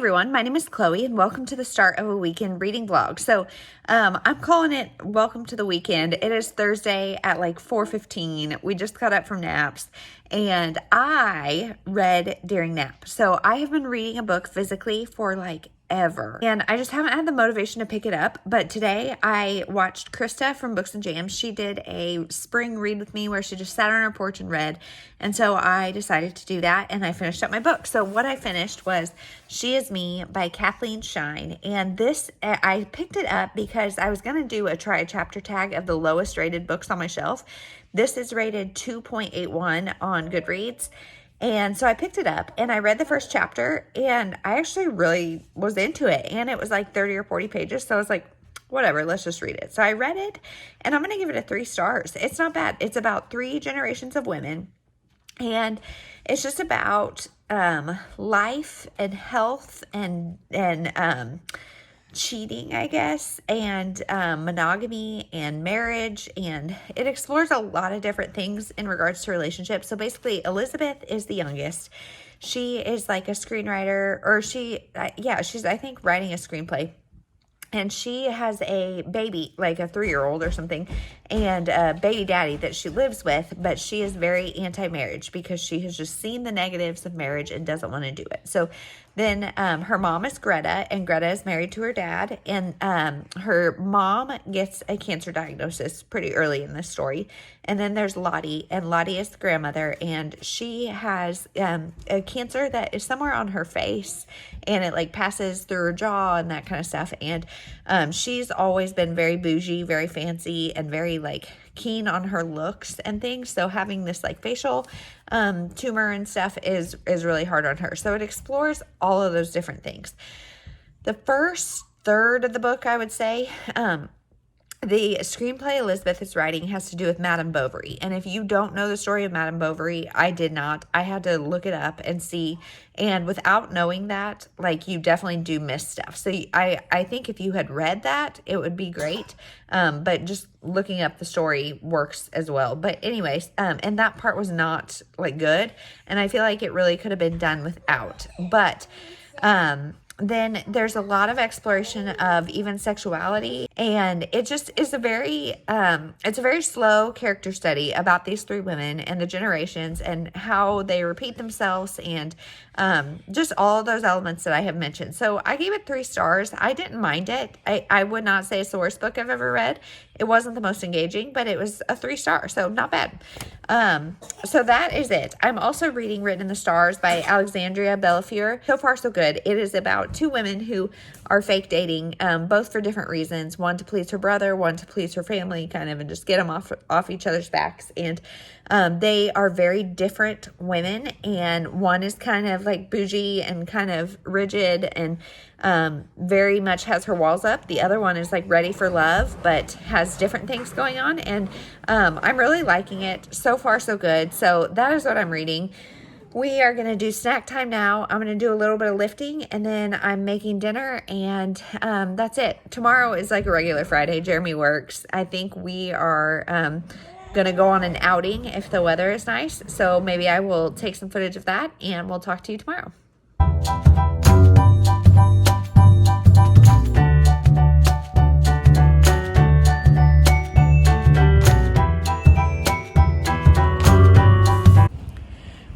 everyone, my name is Chloe and welcome to the start of a weekend reading vlog. So I'm calling it Welcome to the Weekend. It is Thursday at like 4:15. We just got up from naps and I read during nap. So I have been reading a book physically for like ever. And I just haven't had the motivation to pick it up. But today I watched Krista from Books and Jams. She did a spring read with me where she just sat on her porch and read. And so I decided to do that and I finished up my book. So what I finished was She Is Me by Kathleen Shine. And this, I picked it up because I was going to do try a chapter tag of the lowest rated books on my shelf. This is rated 2.81 on Goodreads. And so I picked it up and I read the first chapter and I actually really was into it. And it was like 30 or 40 pages. So I was like, whatever, let's just read it. So I read it and I'm going to give it a 3 stars. It's not bad. It's about 3 generations of women. And it's just about life and health and cheating, I guess, and monogamy and marriage, and it explores a lot of different things in regards to relationships. So basically, Elizabeth is the youngest. She is like a screenwriter, or she's I think writing a screenplay. And she has a baby, like a 3-year-old or something, and a baby daddy that she lives with, but she is very anti-marriage because she has just seen the negatives of marriage and doesn't want to do it. So then her mom is Greta, and Greta is married to her dad, and her mom gets a cancer diagnosis pretty early in this story. And then there's Lottie, and Lottie is the grandmother, and she has a cancer that is somewhere on her face, and it like passes through her jaw and that kind of stuff. And she's always been very bougie, very fancy, and very like keen on her looks and things. So having this like facial tumor and stuff is really hard on her. So it explores all of those different things. The first third of the book, I would say, the screenplay Elizabeth is writing has to do with Madame Bovary. And if you don't know the story of Madame Bovary, I did not. I had to look it up and see. And without knowing that, like, you definitely do miss stuff. So I think if you had read that, it would be great. But just looking up the story works as well. But anyways, and that part was not like good. And I feel like it really could have been done without. But then there's a lot of exploration of even sexuality, and it just is it's a very slow character study about these 3 women and the generations and how they repeat themselves and just all of those elements that I have mentioned. So I gave it 3 stars. I didn't mind it. I would not say it's the worst book I've ever read. It wasn't the most engaging, but it was a 3 star, so not bad. So that is it. I'm also reading Written in the Stars by Alexandria Bellafiore. So far, so good. It is about 2 women who are fake dating, both for different reasons. One to please her brother, one to please her family, kind of, and just get them off each other's backs. And they are very different women, and one is kind of like bougie and kind of rigid and very much has her walls up. The other one is like ready for love, but has different things going on. And I'm really liking it. So far, so good. So that is what I'm reading. We are going to do snack time now. I'm going to do a little bit of lifting, and then I'm making dinner, and that's it. Tomorrow is like a regular Friday. Jeremy works. I think we are going to go on an outing if the weather is nice. So maybe I will take some footage of that, and we'll talk to you tomorrow.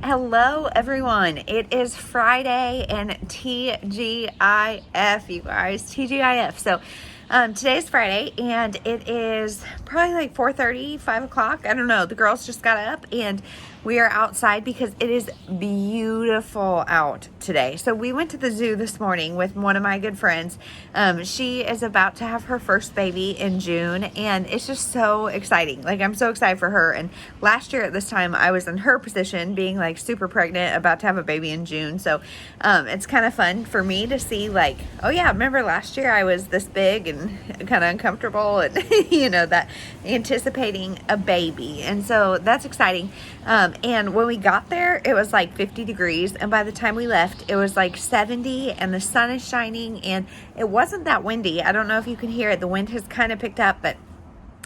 Hello everyone, it is Friday and TGIF, you guys, TGIF. So today's Friday and it is probably like 4:30, 5 o'clock. I don't know. The girls just got up and we are outside because it is beautiful out today. So we went to the zoo this morning with one of my good friends. She is about to have her first baby in June, and it's just so exciting. Like, I'm so excited for her. And last year at this time, I was in her position, being like super pregnant, about to have a baby in June. So it's kind of fun for me to see, like, oh yeah, remember last year I was this big and kind of uncomfortable and you know, that anticipating a baby. And so that's exciting. And when we got there, it was like 50 degrees. And by the time we left, it was like 70 and the sun is shining and it wasn't that windy. I don't know if you can hear it. The wind has kind of picked up, but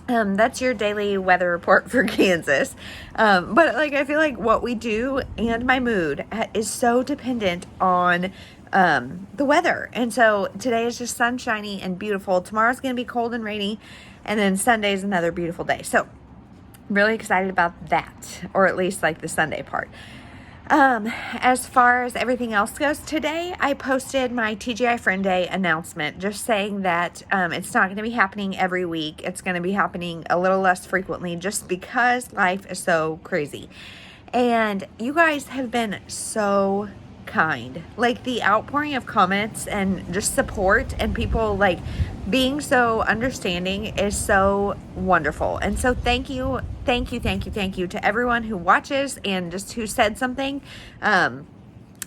that's your daily weather report for Kansas. But like, I feel like what we do and my mood is so dependent on the weather. And so today is just sunshiny and beautiful. Tomorrow's going to be cold and rainy. And then Sunday is another beautiful day. So I'm really excited about that, or at least like the Sunday part. As far as everything else goes, today I posted my TGI Friend Day announcement, just saying that it's not going to be happening every week. It's going to be happening a little less frequently just because life is so crazy. And you guys have been so kind. Like, the outpouring of comments and just support and people like being so understanding is so wonderful. And so thank you to everyone who watches and just who said something. I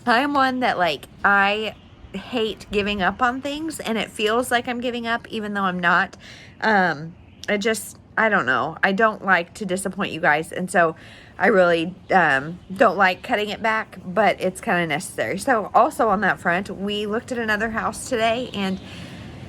am one that, like, I hate giving up on things, and it feels like I'm giving up even though I'm not. I don't know. I don't like to disappoint you guys. And so I really don't like cutting it back, but it's kind of necessary. So also on that front, we looked at another house today, and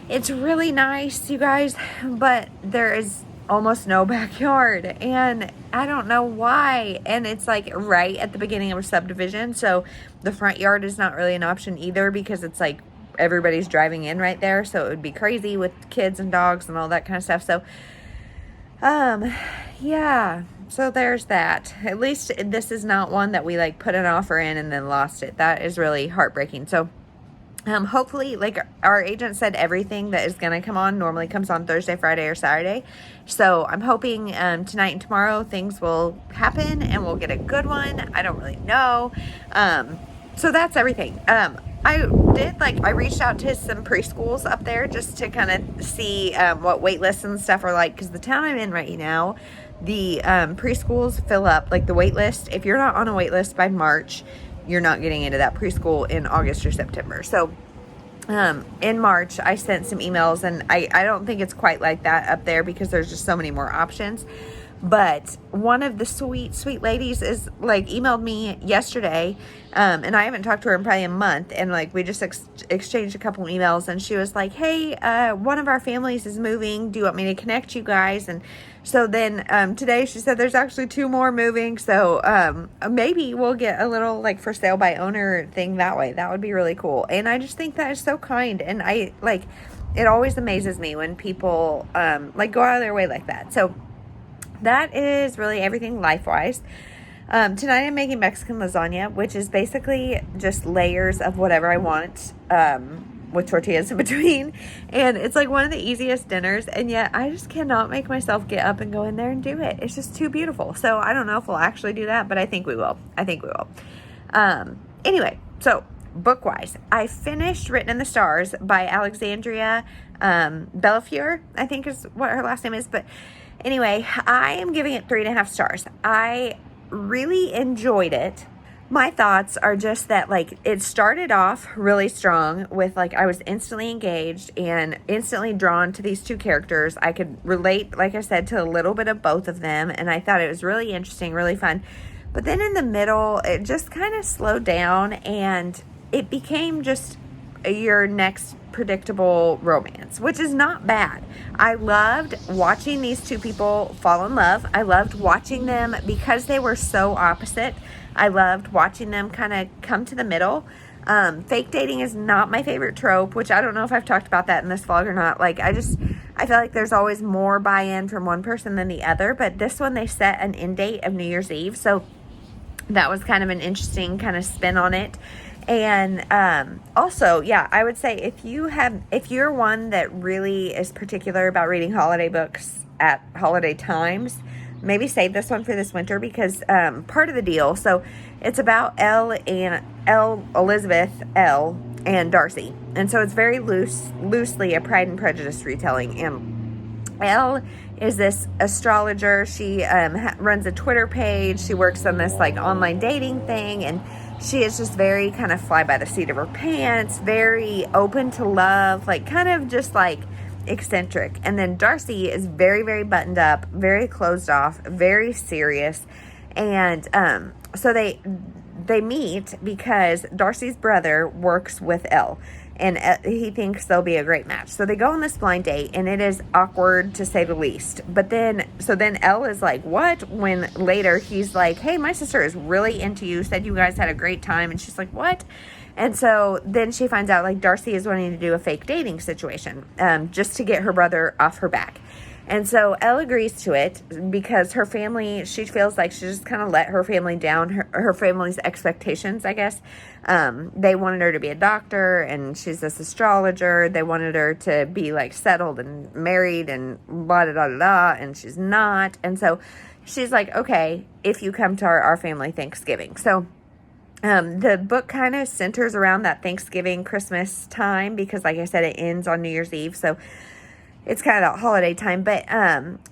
it's really nice, you guys, but there is almost no backyard, and I don't know why. And it's like right at the beginning of a subdivision, so the front yard is not really an option either, because it's like everybody's driving in right there, so it would be crazy with kids and dogs and all that kind of stuff. So yeah, so there's that. At least this is not one that we like put an offer in and then lost it. That is really heartbreaking. So hopefully, like, our agent said, everything that is going to come on normally comes on Thursday, Friday, or Saturday. So I'm hoping tonight and tomorrow things will happen and we'll get a good one. I don't really know. So that's everything. I reached out to some preschools up there just to kind of see what wait lists and stuff are like, because the town I'm in right now, the preschools fill up, like, the wait list. If you're not on a wait list by March, you're not getting into that preschool in August or September. So in March, I sent some emails, and I don't think it's quite like that up there because there's just so many more options. But one of the sweet ladies is like emailed me yesterday, and I haven't talked to her in probably a month, and like we just exchanged a couple emails, and she was like, hey, one of our families is moving. Do you want me to connect you guys? And so then today she said there's actually 2 more moving, so maybe we'll get a little like for sale by owner thing that way. That would be really cool. And I just think that is so kind, and I like, it always amazes me when people like go out of their way like that. So that is really everything life-wise. Tonight I'm making Mexican lasagna, which is basically just layers of whatever I want, with tortillas in between. And it's like one of the easiest dinners, and yet I just cannot make myself get up and go in there and do it. It's just too beautiful. So I don't know if we'll actually do that, but I think we will. Anyway, so book-wise, I finished Written in the Stars by Alexandria Bellafiore, I think is what her last name is. But anyway, I am giving it 3.5 stars. I really enjoyed it. My thoughts are just that, like, it started off really strong with, like, I was instantly engaged and instantly drawn to these 2 characters. I could relate, like I said, to a little bit of both of them, and I thought it was really interesting, really fun. But then in the middle, it just kind of slowed down, and it became just your next predictable romance, which is not bad. I loved watching these 2 people fall in love. I loved watching them because they were so opposite. I loved watching them kind of come to the middle. Fake dating is not my favorite trope, which I don't know if I've talked about that in this vlog or not. Like, I feel like there's always more buy-in from one person than the other, but this one, they set an end date of New Year's Eve, so that was kind of an interesting kind of spin on it. And also, yeah, I would say if you're one that really is particular about reading holiday books at holiday times, maybe save this one for this winter, because part of the deal, so it's about Elizabeth L and Darcy, and so it's very loosely a Pride and Prejudice retelling. And Elle is this astrologer. She runs a Twitter page. She works on this like online dating thing, and she is just very kind of fly by the seat of her pants, very open to love, like kind of just like eccentric. And then Darcy is very, very buttoned up, very closed off, very serious. And so they meet because Darcy's brother works with Elle. and he thinks they'll be a great match. So they go on this blind date, and it is awkward to say the least. But then Elle is like, what? When later he's like, hey, my sister is really into you, said you guys had a great time. And she's like, what? And so then she finds out, like, Darcy is wanting to do a fake dating situation, just to get her brother off her back. And so Elle agrees to it because her family, she feels like she just kind of let her family down, her family's expectations, I guess. They wanted her to be a doctor, and she's this astrologer. They wanted her to be, like, settled and married and blah, blah, blah, blah, and she's not. And so she's like, okay, if you come to our family Thanksgiving. So the book kind of centers around that Thanksgiving, Christmas time because, like I said, it ends on New Year's Eve. So it's kind of a holiday time. But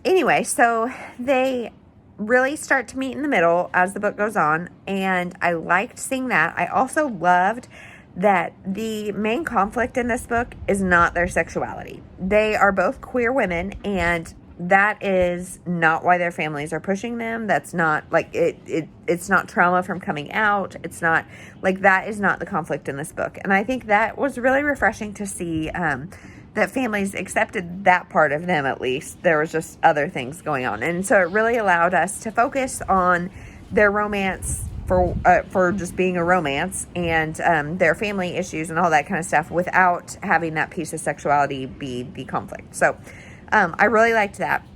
anyway, so they really start to meet in the middle as the book goes on. And I liked seeing that. I also loved that the main conflict in this book is not their sexuality. They are both queer women, and that is not why their families are pushing them. That's not like it's not trauma from coming out. It's not like that is not the conflict in this book. And I think that was really refreshing to see, that families accepted that part of them. At least there was just other things going on. And so it really allowed us to focus on their romance for just being a romance, and their family issues and all that kind of stuff without having that piece of sexuality be the conflict. So I really liked that.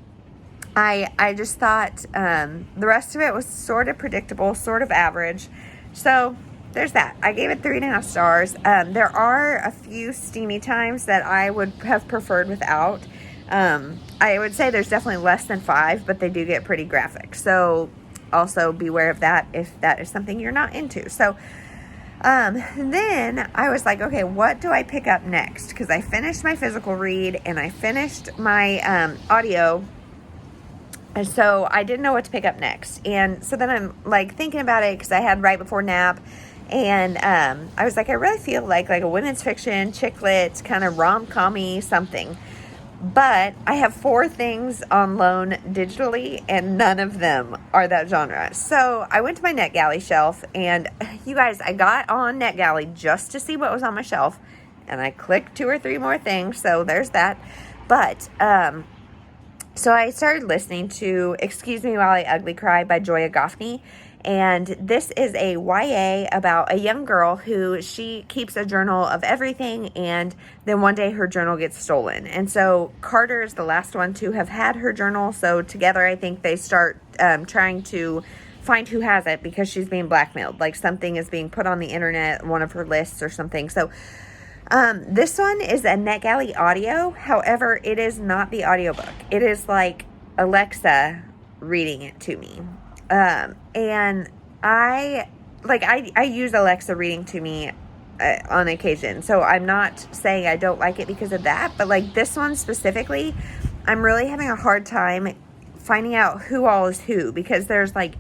I just thought the rest of it was sort of predictable, sort of average. So there's that. I gave it 3.5 stars. There are a few steamy times that I would have preferred without. I would say there's definitely less than 5, but they do get pretty graphic. So also beware of that if that is something you're not into. So then I was like, okay, what do I pick up next? Because I finished my physical read and I finished my audio. And so I didn't know what to pick up next. And so then I'm like thinking about it because I had right before nap. And I was like, I really feel like a women's fiction, chick lit, kind of rom-com-y something. But I have 4 things on loan digitally, and none of them are that genre. So I went to my NetGalley shelf, and you guys, I got on NetGalley just to see what was on my shelf, and I clicked 2 or 3 more things, so there's that. But so I started listening to Excuse Me While I Ugly Cry by Joya Goffney. And this is a YA about a young girl who she keeps a journal of everything, and then one day her journal gets stolen. And so Carter is the last one to have had her journal. So together I think they start trying to find who has it because she's being blackmailed. Like something is being put on the internet, one of her lists or something. So this one is a NetGalley audio. However, it is not the audiobook. It is like Alexa reading it to me. And I use Alexa reading to me on occasion. So I'm not saying I don't like it because of that, but like this one specifically, I'm really having a hard time finding out who all is who, because there's like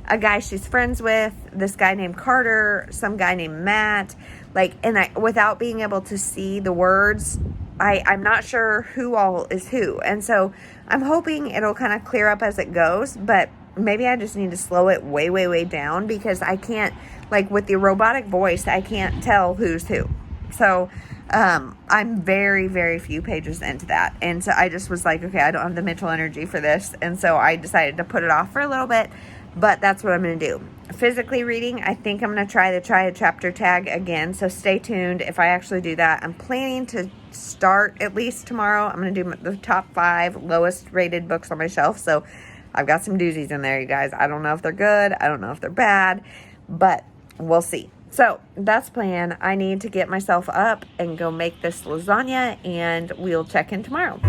a guy she's friends with, this guy named Carter, some guy named Matt, and without being able to see the words, I'm not sure who all is who. And so I'm hoping it'll kind of clear up as it goes, but maybe I just need to slow it way, way, way down because I can't, like with the robotic voice, I can't tell who's who. So I'm very, very few pages into that. And so I just was like, okay, I don't have the mental energy for this. And so I decided to put it off for a little bit, but that's what I'm going to do. Physically reading, I think I'm going to try a chapter tag again. So stay tuned if I actually do that. I'm planning to start at least tomorrow. I'm going to do the top 5 lowest rated books on my shelf. So I've got some doozies in there, you guys. I don't know if they're good. I don't know if they're bad, but we'll see. So that's the plan. I need to get myself up and go make this lasagna, and we'll check in tomorrow.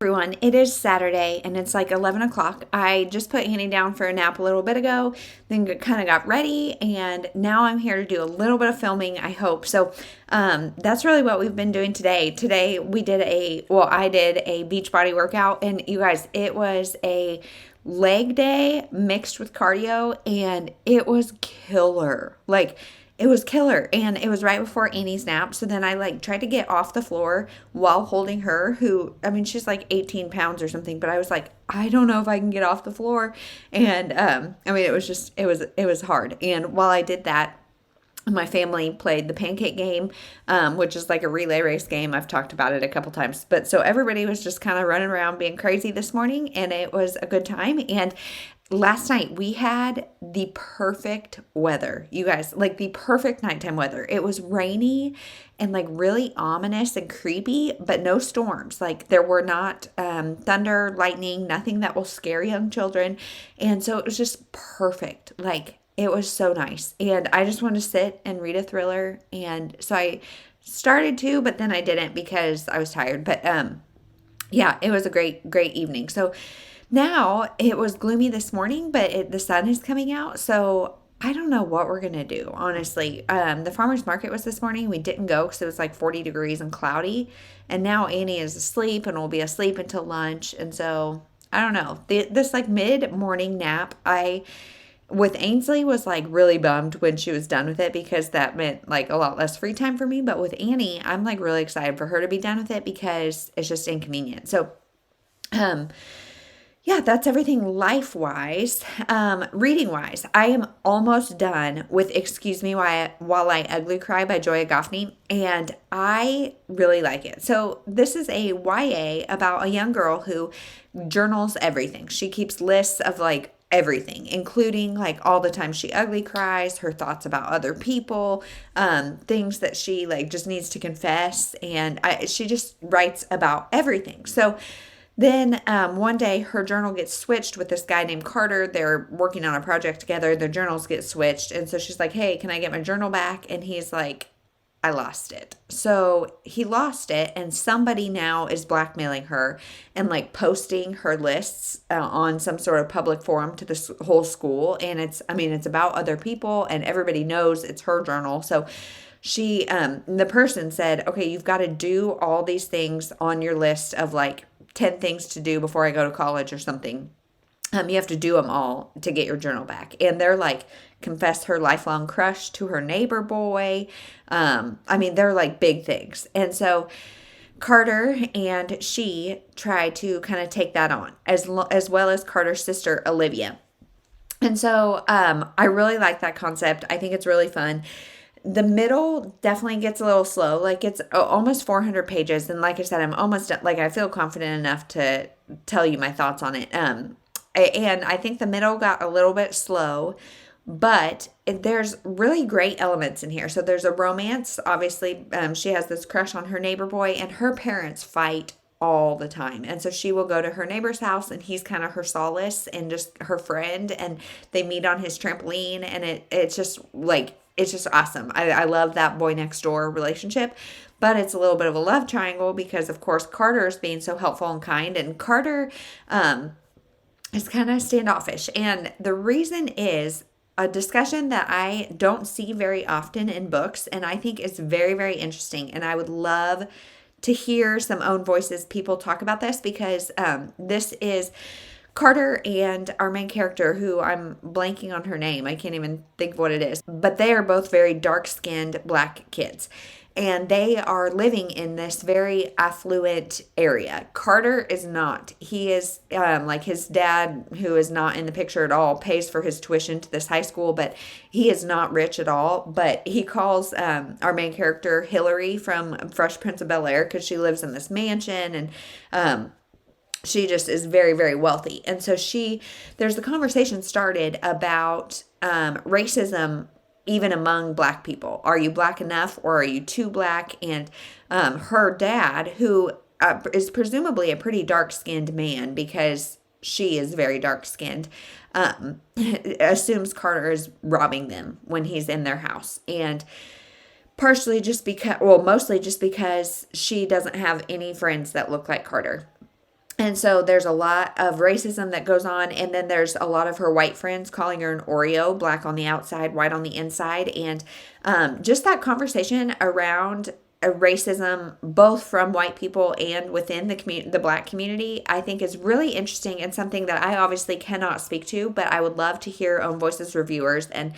Everyone, it is Saturday and it's like 11 o'clock. I just put Annie down for a nap a little bit ago, then kind of got ready, and now I'm here to do a little bit of filming, I hope. So that's really what we've been doing today. Today I did a beach body workout, and you guys, it was a leg day mixed with cardio, and it was killer. Like, it was killer. And it was right before Annie's nap. So then I like tried to get off the floor while holding her, who, I mean, she's like 18 pounds or something, but I was like, I don't know if I can get off the floor. And, I mean, it was hard. And while I did that, my family played the pancake game, which is like a relay race game. I've talked about it a couple times. But so everybody was just kind of running around being crazy this morning, and it was a good time. And last night we had the perfect weather, you guys, like the perfect nighttime weather. It was rainy and like really ominous and creepy, but no storms. Like there were not thunder, lightning, nothing that will scare young children. And so it was just perfect. Like, it was so nice. And I just wanted to sit and read a thriller. And so I started to, but then I didn't because I was tired. But yeah, it was a great evening. So now it was gloomy this morning, but the sun is coming out. So I don't know what we're going to do, honestly. The farmer's market was this morning. We didn't go because it was like 40 degrees and cloudy. And now Annie is asleep and will be asleep until lunch. And so I don't know. This like mid-morning nap, with Ainsley was like really bummed when she was done with it because that meant like a lot less free time for me. But with Annie, I'm like really excited for her to be done with it because it's just inconvenient. So, yeah, that's everything life-wise. Reading-wise, I am almost done with Excuse Me While I Ugly Cry by Joya Goffney, and I really like it. So this is a YA about a young girl who journals everything. She keeps lists of like everything, including like all the time she ugly cries, her thoughts about other people, things that she like just needs to confess, and she just writes about everything. So then one day her journal gets switched with this guy named Carter. They're working on a project together. Their journals get switched, and so she's like, hey, can I get my journal back? And he's like, I lost it. So he lost it, and somebody now is blackmailing her and like posting her lists on some sort of public forum to this whole school. And it's about other people, and everybody knows it's her journal. So the person said, okay, you've got to do all these things on your list of like 10 things to do before I go to college or something. You have to do them all to get your journal back. And they're like, confess her lifelong crush to her neighbor boy. They're like big things. And so Carter and she try to kind of take that on, as well as Carter's sister, Olivia. And so I really like that concept. I think it's really fun. The middle definitely gets a little slow. Like it's almost 400 pages. And like I said, I'm almost like, I feel confident enough to tell you my thoughts on it. And I think the middle got a little bit slow, but there's really great elements in here. So there's a romance. Obviously, she has this crush on her neighbor boy, and her parents fight all the time. And so she will go to her neighbor's house, and he's kind of her solace and just her friend, and they meet on his trampoline, and it's just awesome. I love that boy next door relationship. But it's a little bit of a love triangle because, of course, Carter is being so helpful and kind, and Carter is kind of standoffish. And the reason is a discussion that I don't see very often in books, and I think is very, very interesting. And I would love to hear some own voices, people talk about this, because this is Carter and our main character, who I'm blanking on her name. I can't even think of what it is. But they are both very dark-skinned black kids. And they are living in this very affluent area. Carter is not. He is like his dad, who is not in the picture at all, pays for his tuition to this high school, but he is not rich at all. But he calls our main character Hillary from Fresh Prince of Bel-Air because she lives in this mansion, and she just is very, very wealthy. And so there's the conversation started about racism even among black people. Are you black enough, or are you too black? And her dad, who is presumably a pretty dark-skinned man because she is very dark-skinned, assumes Carter is robbing them when he's in their house. And mostly just because she doesn't have any friends that look like Carter. And so there's a lot of racism that goes on. And then there's a lot of her white friends calling her an Oreo, black on the outside, white on the inside. And just that conversation around racism, both from white people and within the black community, I think is really interesting, and something that I obviously cannot speak to, but I would love to hear own voices reviewers and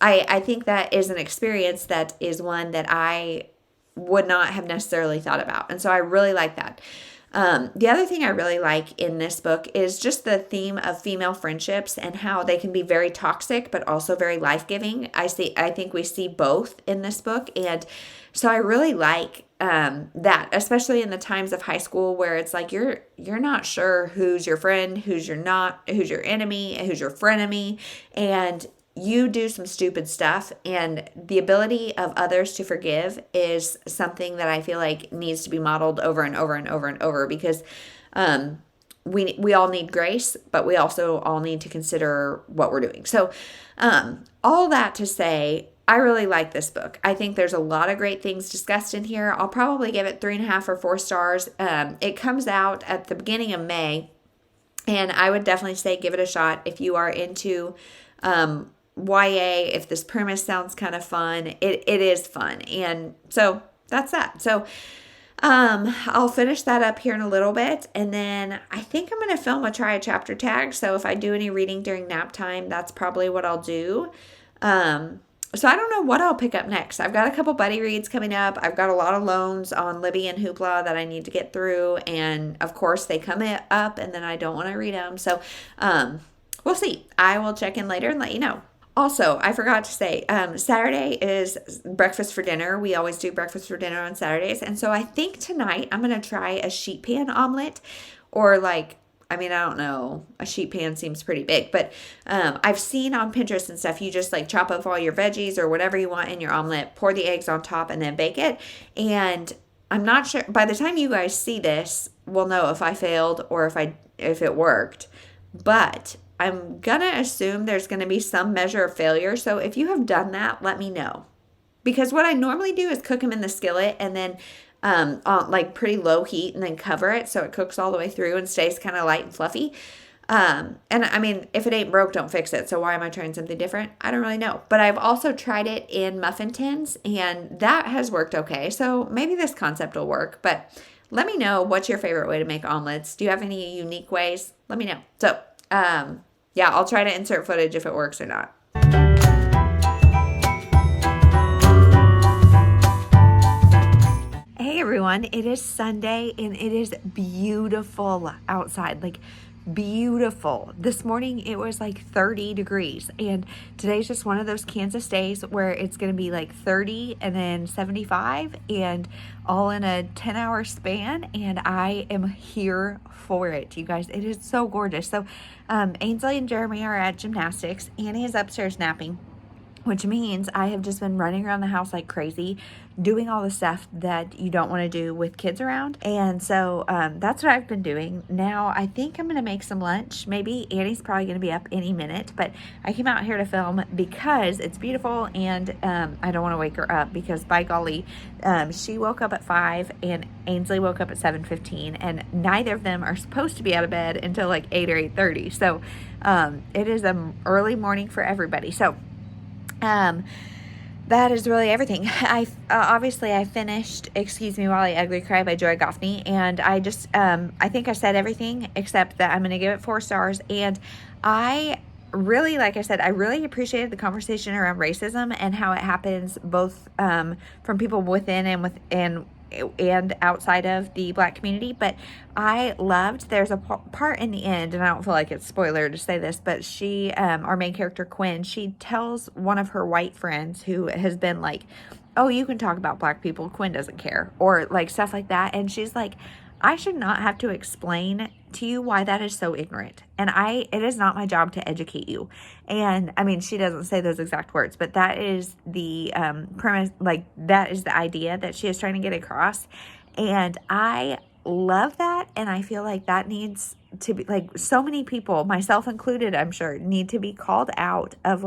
I think that is an experience that is one that I would not have necessarily thought about. And so I really like that. The other thing I really like in this book is just the theme of female friendships and how they can be very toxic, but also very life-giving. I think we see both in this book. And so I really like that, especially in the times of high school where it's like you're not sure who's your friend, who's your enemy, who's your frenemy, and you do some stupid stuff, and the ability of others to forgive is something that I feel like needs to be modeled over and over and over and over, because we all need grace, but we also all need to consider what we're doing. So all that to say, I really like this book. I think there's a lot of great things discussed in here. I'll probably give it 3.5 or 4 stars. It comes out at the beginning of May, and I would definitely say give it a shot if you are into YA. If this premise sounds kind of fun, it is fun. And so that's that. So I'll finish that up here in a little bit, and then I think I'm going to film try a chapter tag. So if I do any reading during nap time, that's probably what I'll do. So I don't know what I'll pick up next. I've got a couple buddy reads coming up. I've got a lot of loans on Libby and Hoopla that I need to get through. And of course they come up and then I don't want to read them. So we'll see. I will check in later and let you know. Also, I forgot to say, Saturday is breakfast for dinner. We always do breakfast for dinner on Saturdays. And so I think tonight I'm going to try a sheet pan omelet, or I don't know. A sheet pan seems pretty big, but I've seen on Pinterest and stuff, you just chop up all your veggies or whatever you want in your omelet, pour the eggs on top, and then bake it. And I'm not sure, by the time you guys see this, we'll know if I failed or if it worked. But I'm going to assume there's going to be some measure of failure. So if you have done that, let me know. Because what I normally do is cook them in the skillet and then on pretty low heat, and then cover it so it cooks all the way through and stays kind of light and fluffy. And if it ain't broke, don't fix it. So why am I trying something different? I don't really know. But I've also tried it in muffin tins, and that has worked okay. So maybe this concept will work. But let me know, what's your favorite way to make omelets? Do you have any unique ways? Let me know. So I'll try to insert footage if it works or not. Hey everyone, it is Sunday and it is beautiful outside, beautiful. This morning it was 30 degrees, and today's just one of those Kansas days where it's going to be 30 and then 75 and all in a 10-hour span, and I am here for it, you guys. It is so gorgeous. So Ainsley and Jeremy are at gymnastics. Annie is upstairs napping, which means I have just been running around the house like crazy, doing all the stuff that you don't want to do with kids around. And so that's what I've been doing. Now I think I'm going to make some lunch. Maybe Annie's probably going to be up any minute, but I came out here to film because it's beautiful, and I don't want to wake her up because, by golly, she woke up at 5 and Ainsley woke up at 7:15, and neither of them are supposed to be out of bed until 8 or 8:30. So it is an early morning for everybody. So that is really everything. I finished Excuse Me While I Ugly Cry by Joy Goffney, and I just I think I said everything except that I'm going to give it 4 stars. And I really, like I said, I really appreciated the conversation around racism and how it happens both from people within and outside of the Black community. But I loved, there's a part in the end, and I don't feel like it's spoiler to say this, but she, our main character Quinn, she tells one of her white friends who has been oh, you can talk about Black people, Quinn doesn't care, or stuff like that. And she's like, I should not have to explain to you why that is so ignorant. And it is not my job to educate you. And she doesn't say those exact words, but that is the premise, that is the idea that she is trying to get across. And I love that. And I feel like that needs to be, so many people, myself included, I'm sure, need to be called out of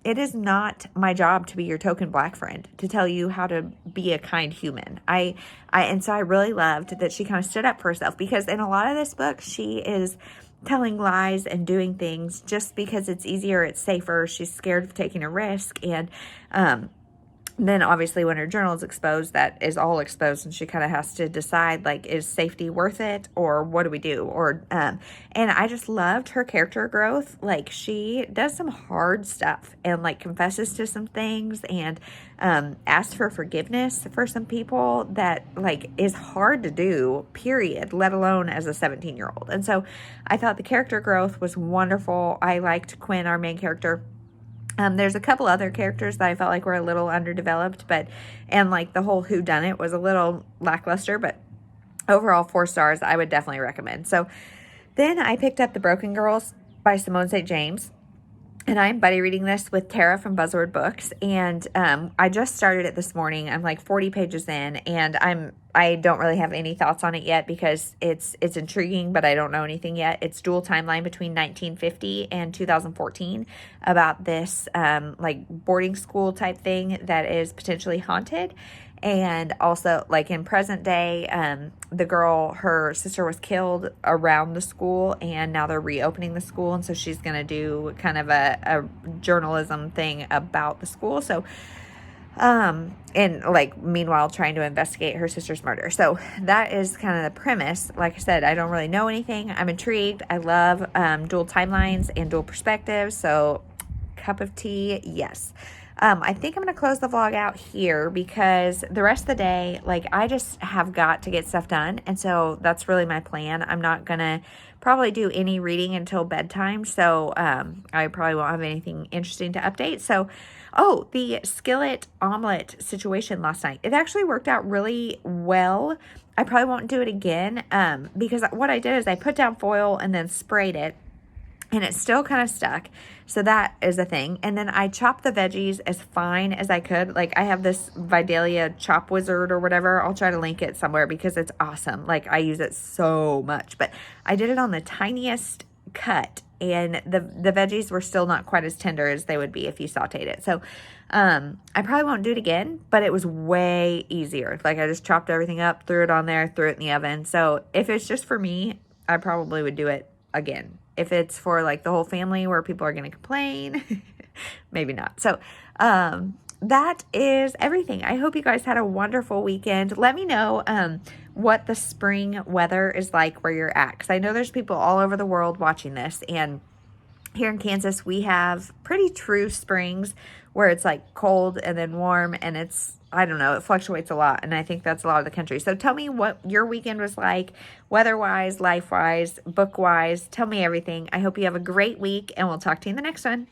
it is not my job to be your token Black friend, to tell you how to be a kind human. And so I really loved that she kind of stood up for herself, because in a lot of this book, she is telling lies and doing things just because it's easier, it's safer. She's scared of taking a risk. And then obviously when her journal is exposed, that is all exposed, and she kind of has to decide, like, is safety worth it, or what do we do? Or and I just loved her character growth. Like, she does some hard stuff and like confesses to some things, and asks for forgiveness for some people that like is hard to do, period, let alone as a 17-year-old. And so I thought the character growth was wonderful. I liked Quinn, our main character. There's a couple other characters that I felt like were a little underdeveloped, and like the whole whodunit was a little lackluster, but overall 4 stars. I would definitely recommend. So then I picked up The Broken Girls by Simone St. James, and I'm buddy reading this with Tara from Buzzword Books, and I just started it this morning. I'm like 40 pages in, and I don't really have any thoughts on it yet because it's intriguing, but I don't know anything yet. It's dual timeline between 1950 and 2014 about this like boarding school type thing that is potentially haunted. And also, like, in present day, the girl, her sister was killed around the school, and now they're reopening the school, and so she's going to do kind of a journalism thing about the school. So, and like, meanwhile, trying to investigate her sister's murder. So that is kind of the premise. Like I said, I don't really know anything. I'm intrigued. I love dual timelines and dual perspectives. So, cup of tea, yes. I think I'm going to close the vlog out here because the rest of the day, like, I just have got to get stuff done. And so that's really my plan. I'm not going to probably do any reading until bedtime. So, I probably won't have anything interesting to update. So, oh, the skillet omelet situation last night, it actually worked out really well. I probably won't do it again, because what I did is I put down foil and then sprayed it, and it's still kind of stuck. So that is a thing. And then I chopped the veggies as fine as I could. Like, I have this Vidalia chop wizard or whatever. I'll try to link it somewhere because it's awesome. Like, I use it so much. But I did it on the tiniest cut, and the veggies were still not quite as tender as they would be if you sauteed it. So I probably won't do it again, but it was way easier. Like, I just chopped everything up, threw it on there, threw it in the oven. So if it's just for me, I probably would do it again. If it's for like the whole family where people are going to complain, maybe not. So that is everything. I hope you guys had a wonderful weekend. Let me know what the spring weather is like where you're at, because I know there's people all over the world watching this, and here in Kansas we have pretty true springs where it's like cold and then warm, and it's, I don't know, it fluctuates a lot, and I think that's a lot of the country. So tell me what your weekend was like, weather-wise, life-wise, book-wise. Tell me everything. I hope you have a great week, and we'll talk to you in the next one.